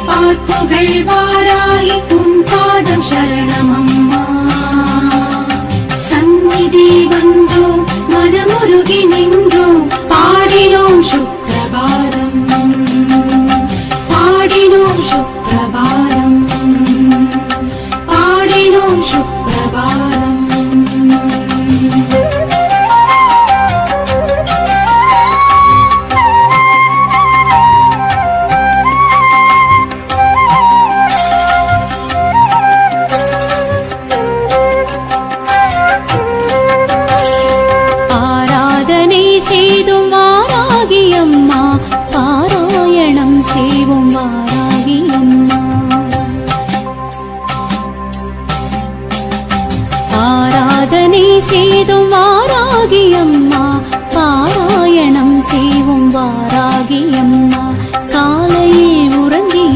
பார்ப்புகள் வாராகி உன் பாதம் சரணமம்மா. சந்நிதி வந்தோம் மனமுருகி நின்றோம் பாடினோம் சுப்ரபாதம் பாடினோம் சுப்ரபாதம் பாடினோம் சுப்ரபாதம். செய்தும் வாராகி அம்மா பாராயணம் செய்வோம் வாராகி அம்மா. ஆராதனை செய்தும் வாராகி அம்மா பாராயணம் செய்வோம் வாராகி